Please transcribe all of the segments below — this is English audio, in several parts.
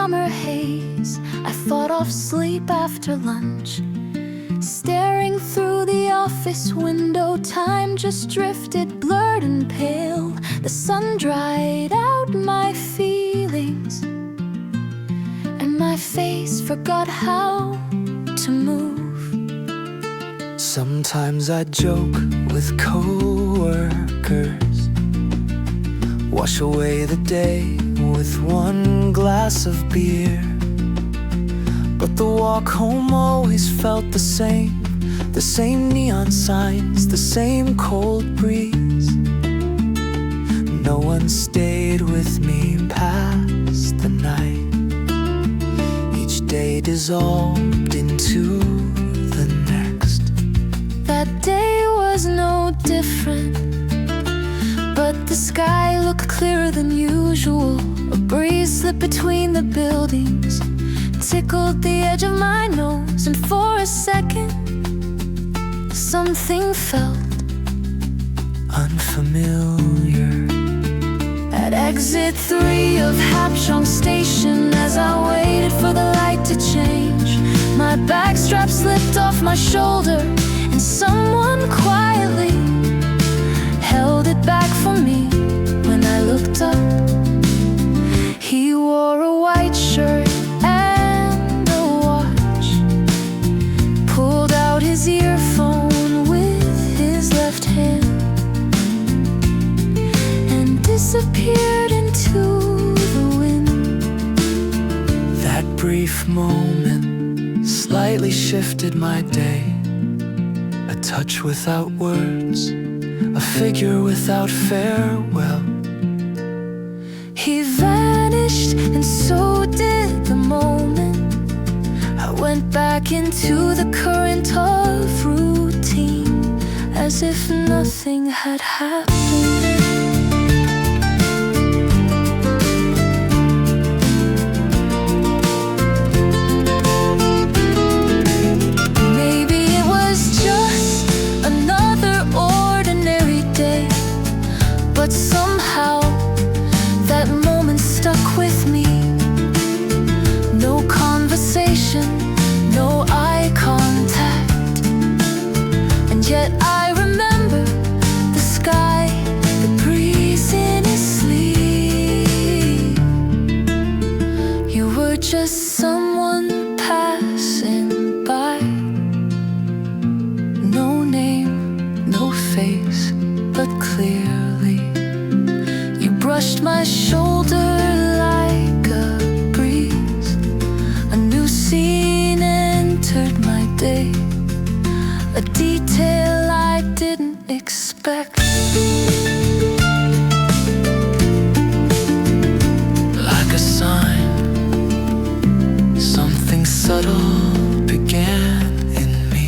summer haze, I fought off sleep after lunch. Staring through the office window, time just drifted, blurred and pale. The sun dried out my feelings, and my face forgot how to move. Sometimes I joke with coworkers, wash away the day with one glass of beer. But the walk home always felt the same neon signs, the same cold breeze. No one stayed with me past the night. Each day dissolved into the next. That day was no different, but the sky looked clearer than usual. A breeze slipped between the buildings, tickled the edge of my nose, and for a second something felt unfamiliar. At exit 3 of Hapchong Station, as I waited for the light to change, my bag strap slipped off my shoulder, and someone quietly held it back for me. When I looked up, he wore a white shirt and a watch, pulled out his earphone with his left hand, and disappeared into the wind. That brief moment slightly shifted my day. A touch without words, a figure without farewell. He vanished, and so did the moment. I went back into the current of routine, as if nothing had happened. Maybe it was just another ordinary day, but somehow that moment stuck with me. No conversation, no eye contact, and yet I remember the sky, the breeze in his sleep. You were just someone passing by. No name, no face, but clearly you brushed my shoulder like a breeze. A new scene entered my day, a detail I didn't expect. Like a sign, something subtle began in me.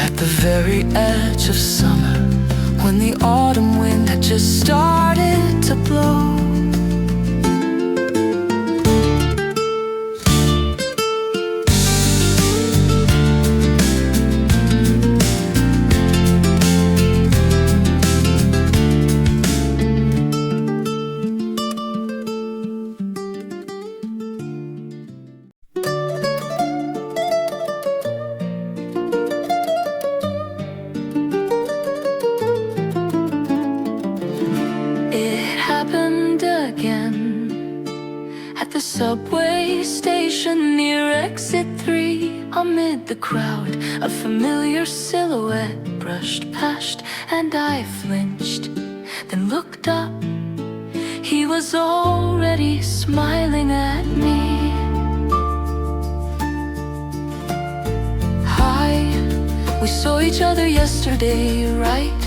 At the very edge of summer, when the autumn wind had just started to blow. Subway station near exit 3, amid the crowd, a familiar silhouette brushed past, and I flinched, then looked up. He was already smiling at me. Hi, we saw each other yesterday, right?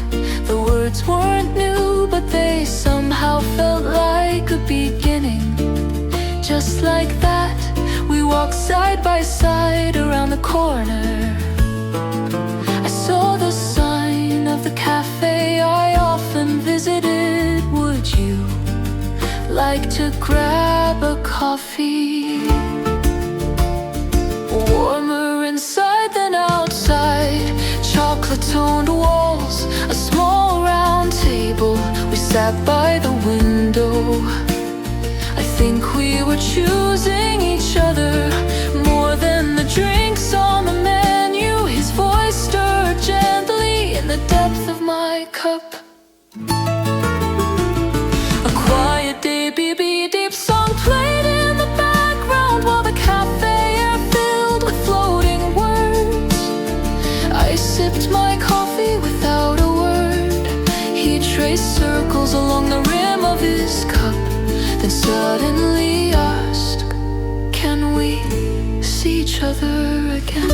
The words weren't new, but they somehow felt like a beginning. Just like that, we walked side by side around the corner. I saw the sign of the cafe I often visited. Would you like to grab a coffee? Warmer inside than outside, chocolate-toned walls, a small round table. We sat by the window. I suddenly ask, can we see each other again?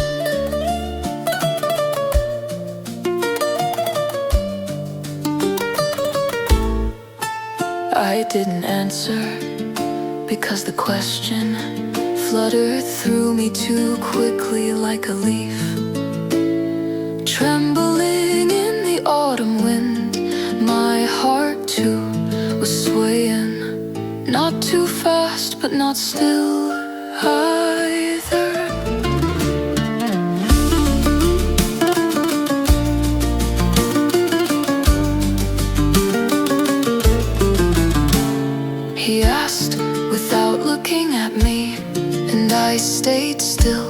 I didn't answer because the question fluttered through me too quickly like a leaf, trembling in the autumn wind. My heart too was swaying, not too fast but not still either. He asked without looking at me, and I stayed still,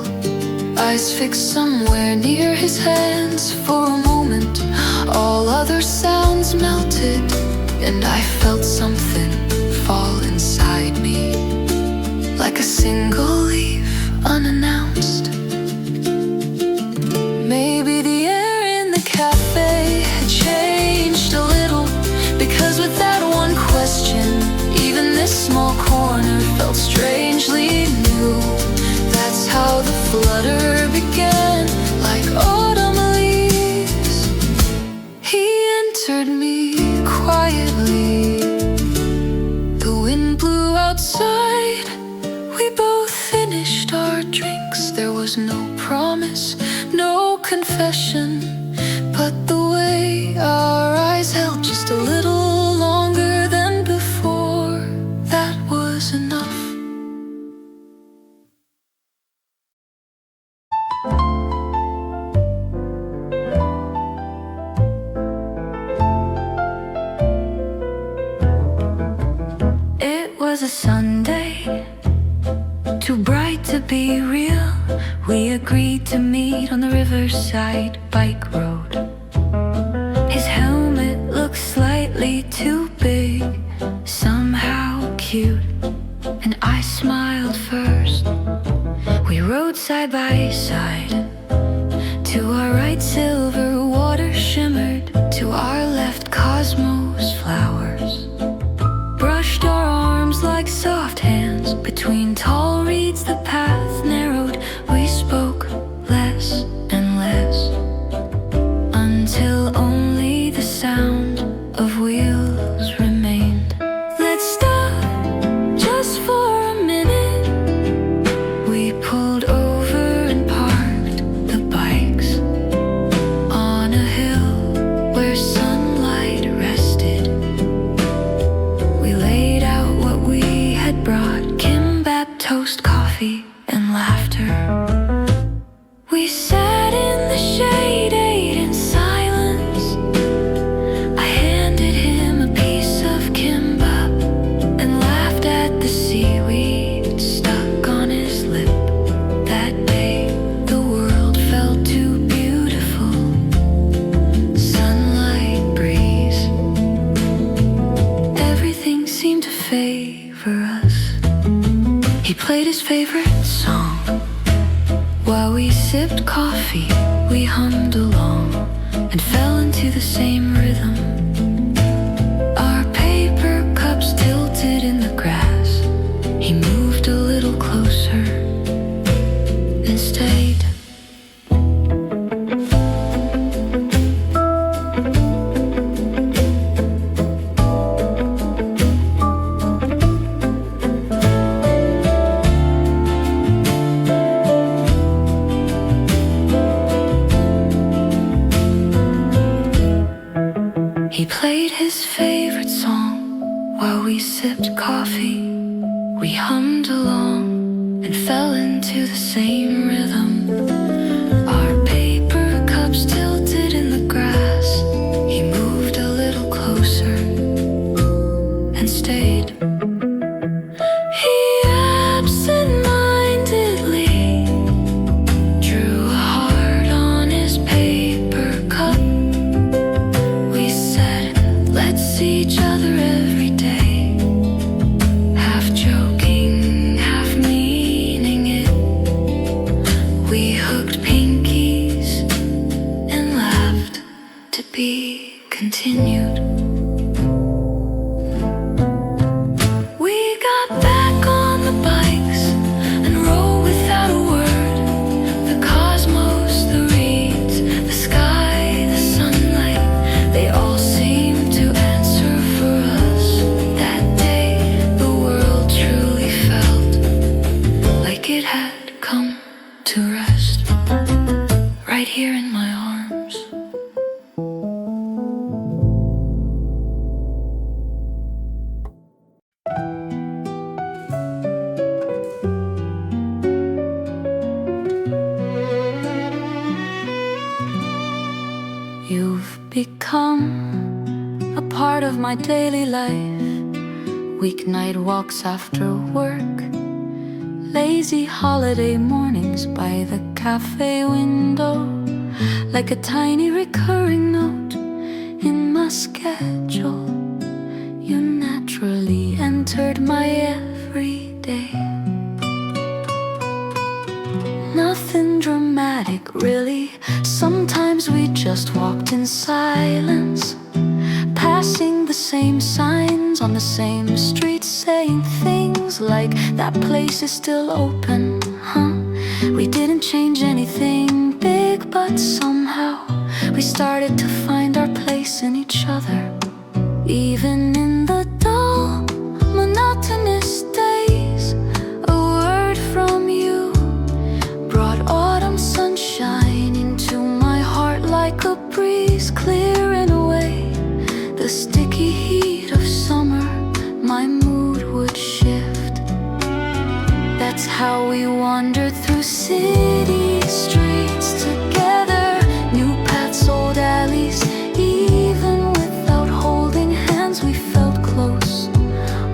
eyes fixed somewhere near his hands. For a moment all other sounds melted, and I felt something fall inside me, like a single leaf unannounced. Maybe the air in the cafe had changed a little, because with that one question, even this small corner felt strangely new. That's how the flutter began, like autumn leaves. He entered me quietly. The wind blew outside. We both finished our drinks. There was no promise, no confession, but the way our eyes held just a little longer than before, that was enough. It was a Sunday, too bright to be real. We agreed to meet on the riverside bike road. His helmet looked slightly too big, somehow cute, and I smiled first. We rode side by side. To our right silver water shimmered, to our left cosmos flowers brushed our arms like soft hands. Between tall reeds the path narrowed. We spoke less and less, until only the sound of wheels remained. Let's stop just for a minute. We pulled over and parked the bikes on a hill where sunlight rested. We laid out what we had brought: kimbap, toast, coffee, and laughter. We sat in the shade, ate in silence. I handed him a piece of kimbap and laughed at the seaweed stuck on his lip. That day the world felt too beautiful. Sunlight, breeze, everything seemed to favor us. He played his favorite song while we sipped coffee. We hummed along and fell into the same rhythm. Our paper cups tilted in the grass. He moved a little closer and stayed. He played his favorite song while we sipped coffee. We hummed along and fell into the same rhythm. Our paper cups tilted in the grass. He moved a little closer and stayed. He absent-mindedly drew a heart on his paper cup. We said, let's see each other every day, half joking, half meaning it. come to rest right here in my arms. You've become a part of my daily life. Weeknight walks after work, lazy holiday mornings by the cafe window, like a tiny recurring note in my schedule. You naturally entered my everyday. Nothing dramatic really. Sometimes we just walked in silence, passing the same signs on the same street, saying things like, that place is still open, huh? We didn't change anything big, but somehow we started to find our place in each other. Even in the dull, monotonous days, a word from you brought autumn sunshine into my heart like a breeze, clearing away the sticky heat of summer. My mood would shift. That's how we wandered through city streets together, new paths, old alleys. Even without holding hands, we felt close.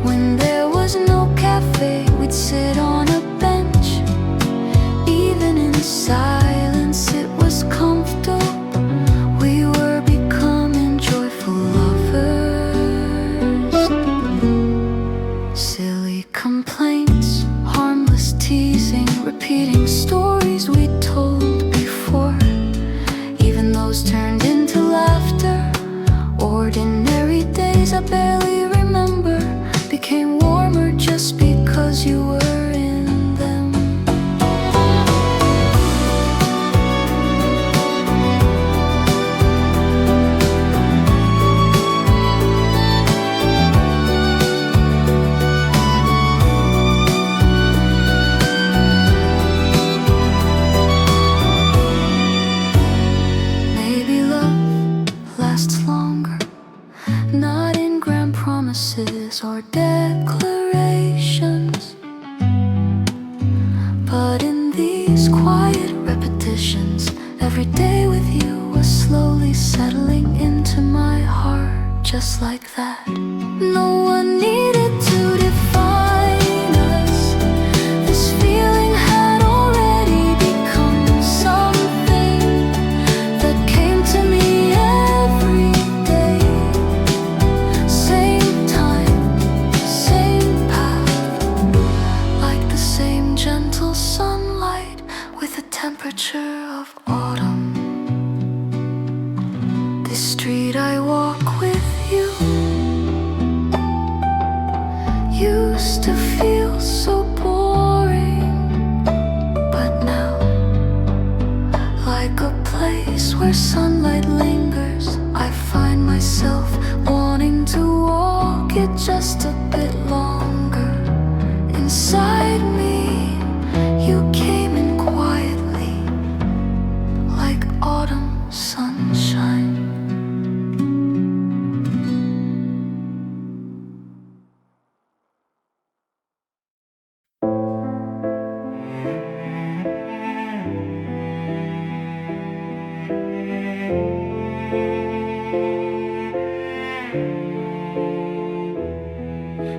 When there was no cafe, we'd sit on a bench. Even in silence, it was comfortable. We were becoming joyful lovers. Silly complaints, harmless teasing, repeating stories we told before. Even those turned into laughter. Ordinary days I barely remember became warmer just because you were in them. Maybe love lasts longer, not in grand promises or declarations, but in these quiet repetitions. Every day with you was slowly settling into my heart, just like that. No one needed to define us. This feeling had already become something that came to me every day. Same time, same path, like the same gentle sunlight with the temperature of autumn. This street I walk with you used to feel so boring, but now, like a place where sunlight lingers, I find myself wanting to walk it just a bit longer. Inside me, you came in quietly, like autumn sunshine.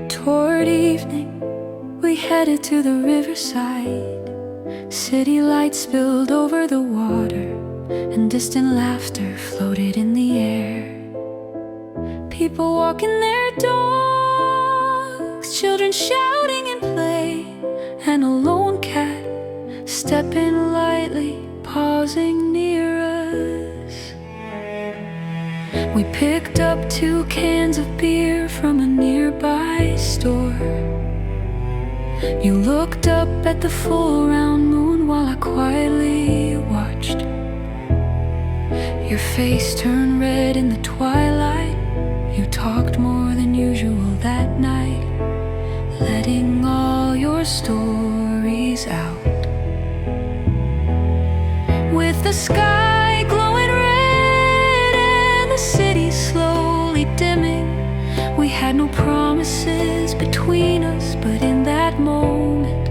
Toward evening, we headed to the riverside. City lights spilled over the water, and distant laughter floated in the air. People walking their dogs, children shouting in play, and a lone cat stepping lightly, pausing near us. We picked up 2 cans of beer from a nearby store. You looked up at the full round moon while I quietly watched. Your face turned red in the twilight. You talked more than usual that night, letting all your stories out. the sky glowing red and the city slowly dimming. We had no promises between us, but in that moment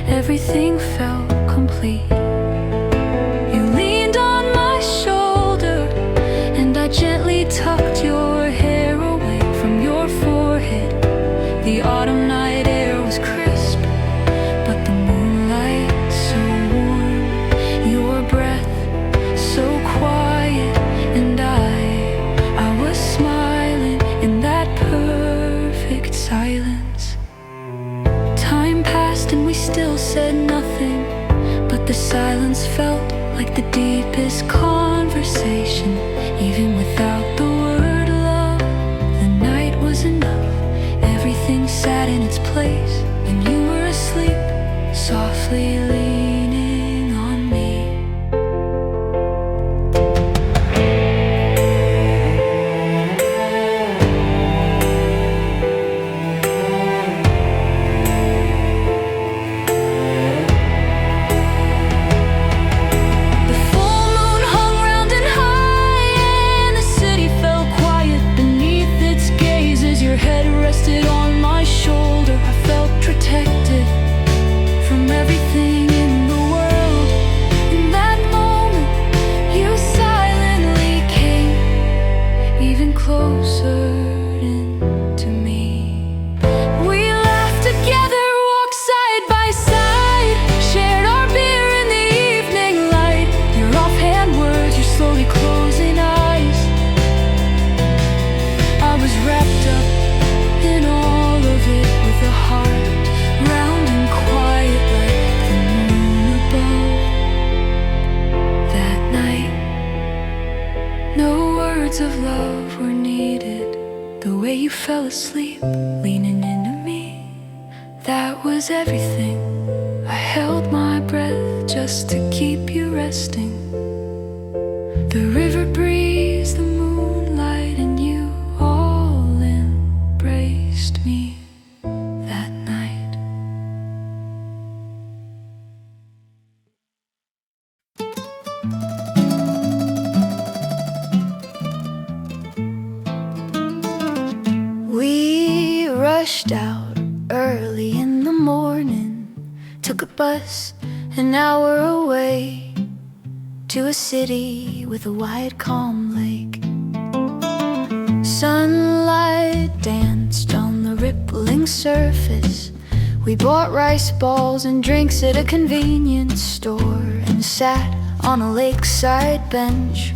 everything felt complete. You leaned on my shoulder and I gently tucked your hair away from your forehead. The autumn night air was crisp, but the moonlight so warm, your breath so quiet, and I was smiling in that perfect silence. Time passed and we still said nothing, but the silence felt like the deepest conversation. Even without the word love, the night was enough. Everything sat in its place, and you were asleep, softly leaning on me. The full moon hung round and high, and the city fell quiet beneath its gaze. As your head rested on my shoulder, I felt protected from everything in the world. In that moment, you silently came even closer into me. We laughed together, walked side by side, shared our beer in the evening light. Your offhand words, your slowly closing eyes. I was wrapped up in all of it, with a heart round and quiet like the moon above. That night, no words of love were needed. The way you fell asleep, leaning into me, that was everything. I held my breath just to keep you resting. The river breeze, the moonlight, and you all embraced me that night. We rushed out early in the morning, took a bus an hour away to a city with a wide, calm lake. Sunlight danced on the rippling surface. We bought rice balls and drinks at a convenience store and sat on a lakeside bench.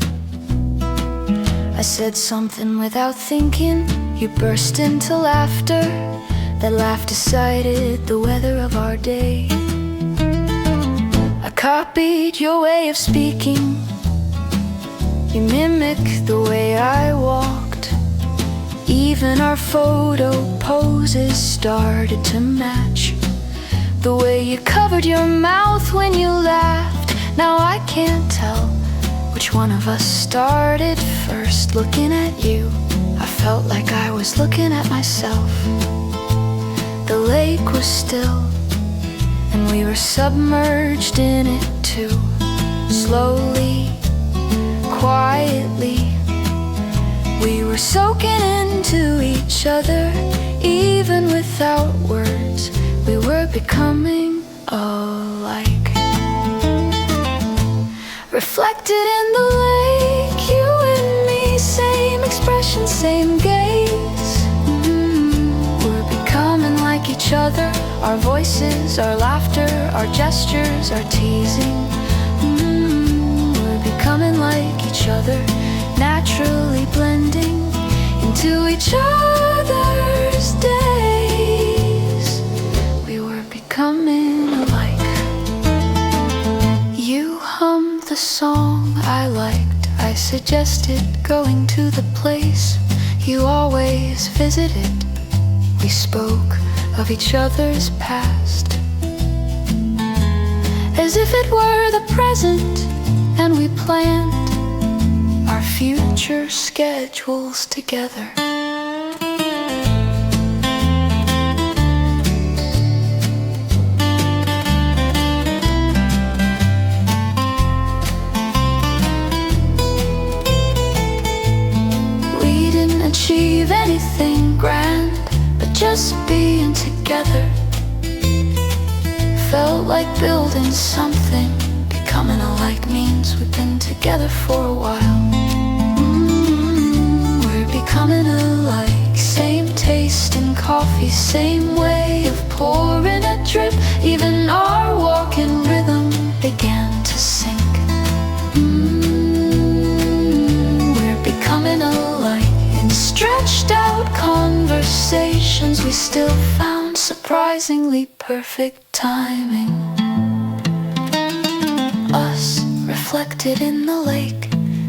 I said something without thinking. You burst into laughter. That laugh decided the weather of our day. I copied your way of speaking. You mimicked the way I walked. Even our photo poses started to match. The way you covered your mouth when you laughed. Now I can't tell which one of us started first. Looking at you, I felt like I was looking at myself. The lake was still, and we were submerged in it too. Slowly, quietly, we were soaking into each other. Even without words, we were becoming alike. Reflected in the lake, you and me, same expression, same gaze. We're becoming like each other. Our voices, our laughter, our gestures, our teasing. We're becoming like each other, naturally blending into each other's days. We were becoming alike. You hummed the song I liked. I suggested going to the place you always visited. We spoke of each other's past as if it were the present, and we planned our future schedules together. nothing grand, but just being together. Felt like building something. Becoming alike means we've been together for a while. We're becoming alike. Same taste in coffee, same way of pouring a drip. Even our walking rhythm began to sync. We're becoming alike. In stretched out conversations we still found surprisingly perfect timing. Us reflected in the lake.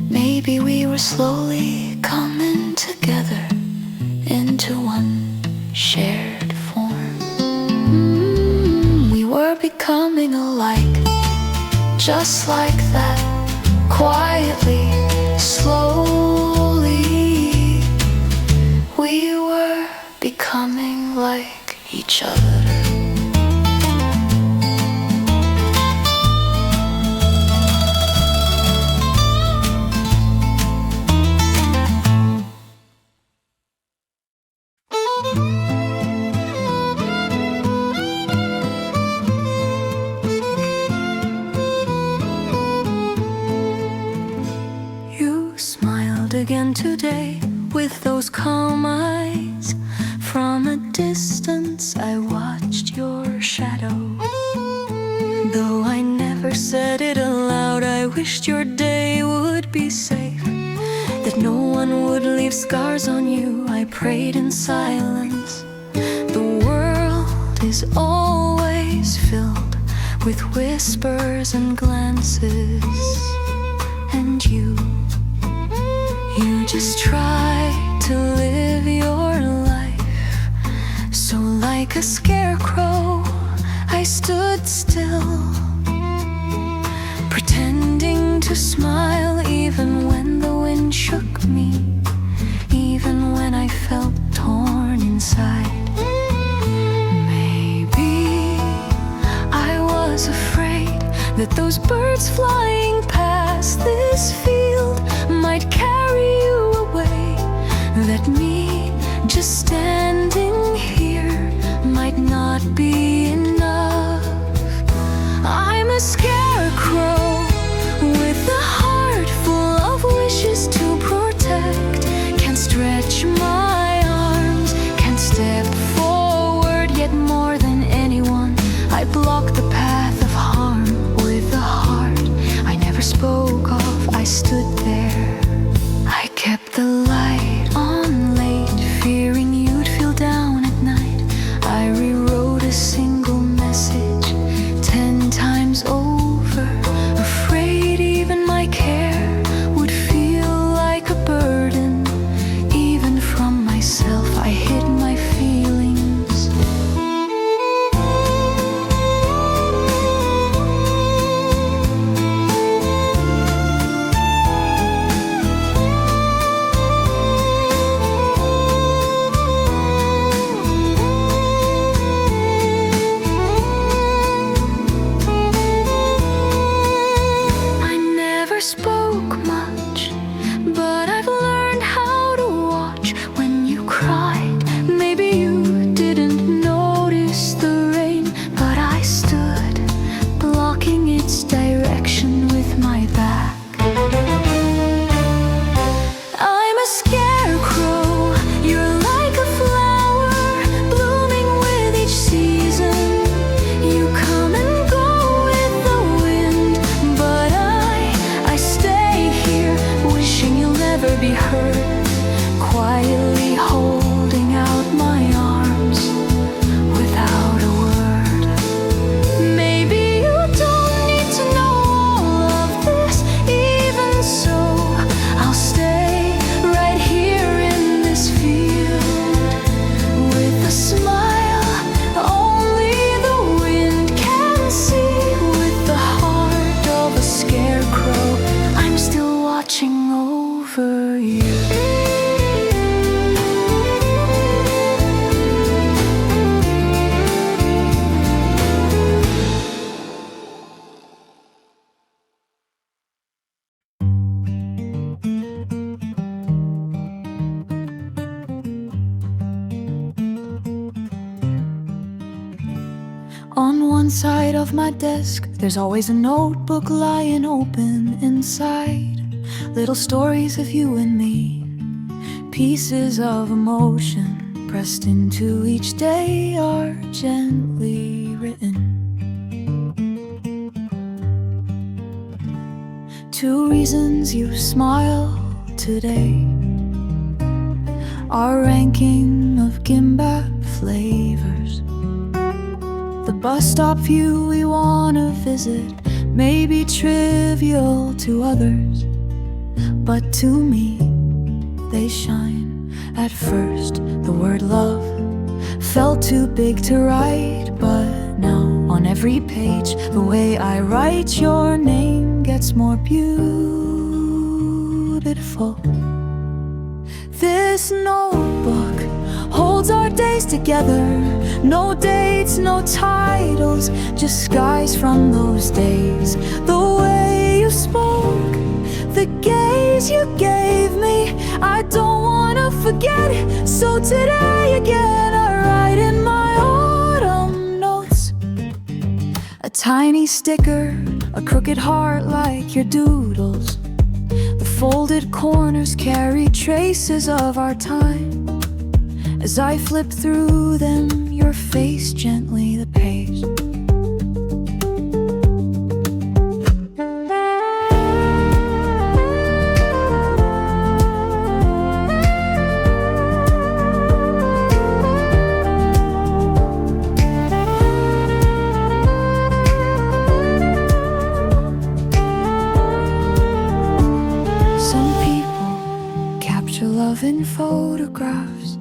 Maybe we were slowly coming together into one shared form. We were becoming alike, just like that, quietly, slowly. We were becoming like each other. Again today with those calm eyes. From a distance I watched your shadow. Though I never said it aloud, I wished your day would be safe, that no one would leave scars on you. I prayed in silence. The world is always filled with whispers and glances, and you just try to live your life. So like a scarecrow, I stood still, pretending to smile even when the wind shook me, even when I felt torn inside. Maybe I was afraid that those birds flying past this field might carry you away, that me just standing here might not be enough. I'm a scarecrow with a heart full of wishes to protect. Can't stretch my arms, can't step forward, yet more than anyone I block the path of harm with a heart I never spoke of. I stood there, I kept the light on late, fearing you'd feel down at night. I rewrote a single message 10 times over, afraid even my care would feel like a burden. Even from myself I hid my feelings. I never spoke much, but I've learned how to watch when you cried. Maybe you didn't notice the rain, but I stood blocking its direction with my back. I'm a scarecrow, you're like a flower blooming with each season. You come and go with the wind, but I stay here wishing you'll never be hurt, quietly holding out my arms without a word. Maybe you don't need to know all of this, On one side of my desk, there's always a notebook lying open inside. Little stories of you and me, pieces of emotion pressed into each day are gently written. 2 reasons you smile today, our ranking of gimbap flavors, the bus stop view we wanna visit may be trivial to others, but to me they shine. At first the word love felt too big to write, but now on every page the way I write your name gets more beautiful. This notebook holds our days together. No dates, no titles, just skies from those days. The way you spoke, the gaze you gave me, I don't wanna forget it. So today again I write in my autumn notes a tiny sticker, a crooked heart like your doodles. The folded corners carry traces of our time. As I flip through them, your face gently the page. Some people capture love in photographs,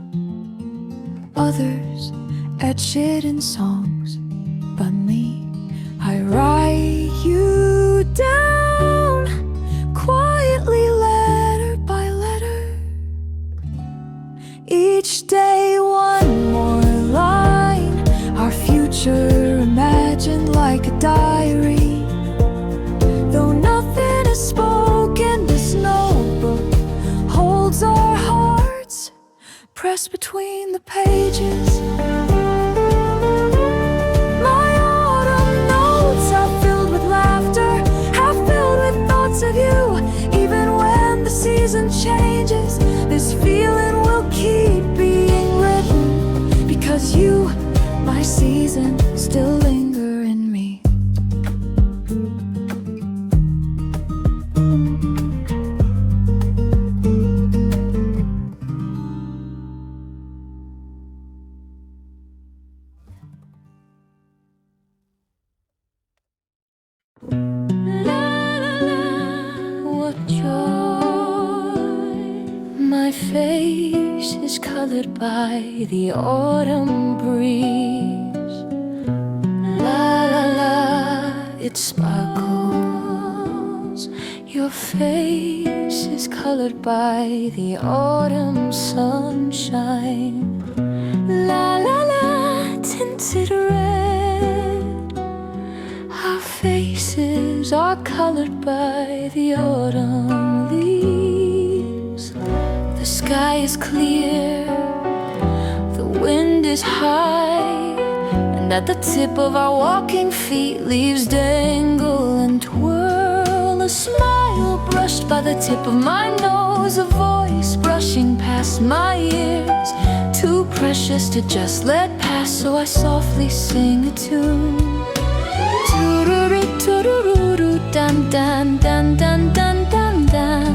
others etch it in songs, but me, I write you down quietly, letter by letter. Each day one more line, our future imagined like a diary. Though nothing is spoken, this notebook holds our hearts pressed between the pages. My autumn notes are filled with laughter, half filled with thoughts of you. Even when the season changes, this feeling will keep being written, because you, my season, still linger in me. What joy! My face is colored by the autumn breeze. La la la, it sparkles. Your face is colored by the autumn sunshine. La la la, tinted red. Our faces are colored by the autumn leaves. The sky is clear, the wind is high, and at the tip of our walking feet leaves dangle and twirl. A smile brushed by the tip of my nose, a voice brushing past my ears, too precious to just let pass, so I softly sing a tune. Tururu, dun dun dun dun dun dun dun.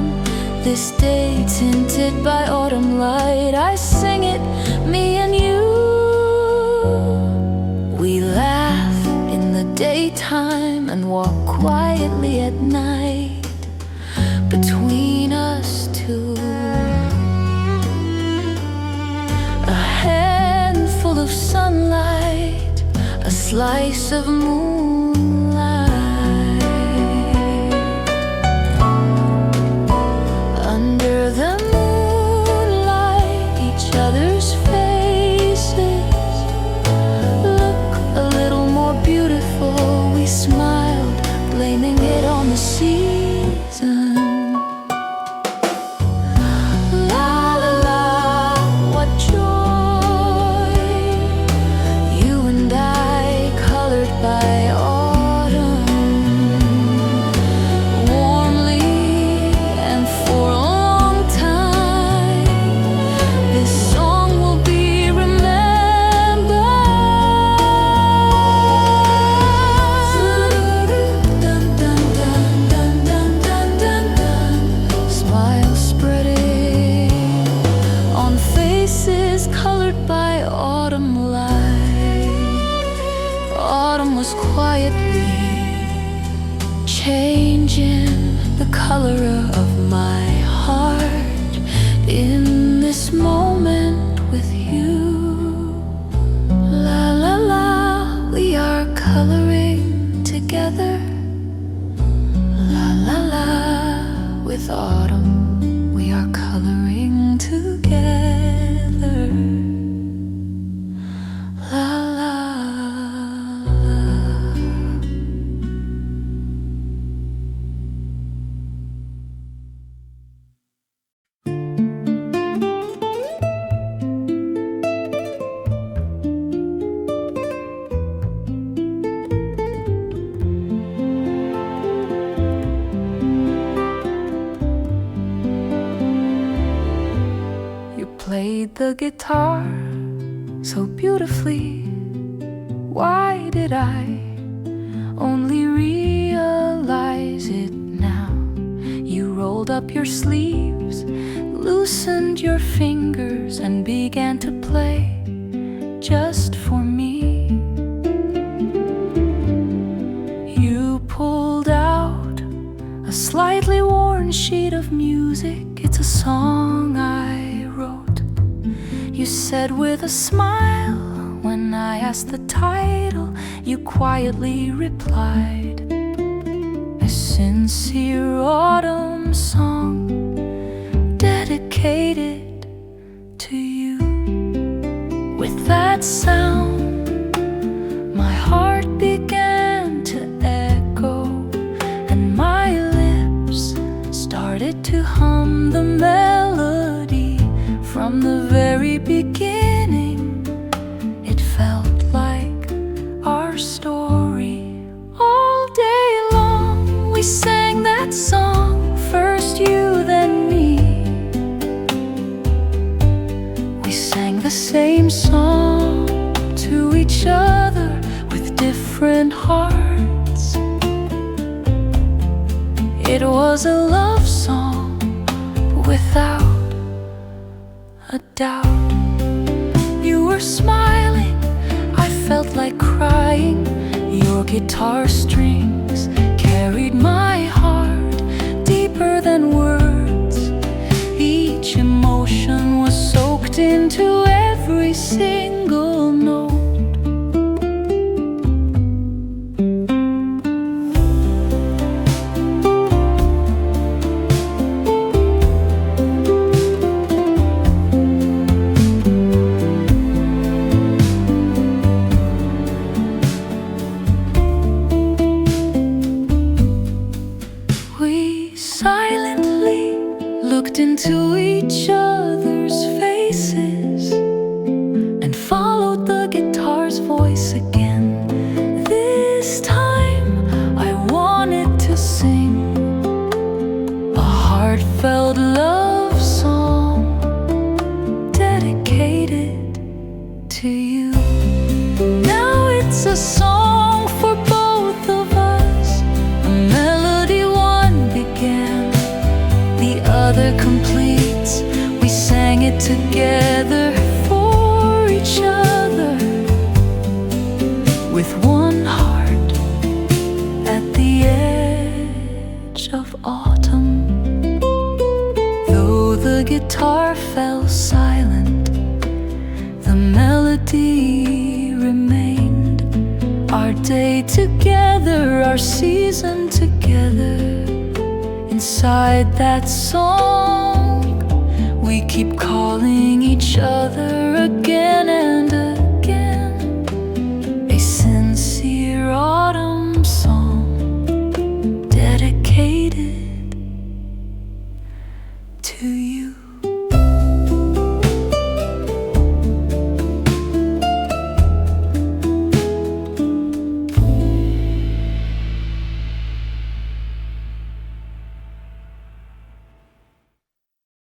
This day tinted by autumn light, I sing it, me and you. We laugh in the daytime and walk quietly at night between us two. A handful of sunlight, a slice of moonlight. Under the moonlight, each other's faces look a little more beautiful. We smiled, blaming it on the season. La la la, what joy! You and I colored by changing the color of my heart in this moment with you. La la la, we are coloring together. La la la, with autumn we are coloring together. La la la. Played the guitar so beautifully. Why did I only realize it now? You rolled up your sleeves, loosened your fingers, and began to play just for me. You pulled out a slightly worn sheet of music. It's a song I wrote. You said with a smile when I asked the title, you quietly replied, a sincere autumn song dedicated to you. With that sound, my heart began to echo, and my lips started to hum the melody. From the very beginning, it felt like our story. All day long, we sang that song, first you, then me. We sang the same song to each other with different hearts. It was a love song without a doubt. You were smiling, I felt like crying. Your guitar strings carried my heart deeper than words. Each emotion was soaked into every single note. Into each other's faces and followed the guitar's voice again. This time I wanted to sing a heartfelt love song dedicated to you. Now it's a song for both of us, a melody one began, the other completes. We sang it together for each other with one heart at the edge of autumn. Though the guitar fell silent, the melody remained. Our day together, our season together. Inside that song, we keep calling each other again and again. A sincere autumn song dedicated to you.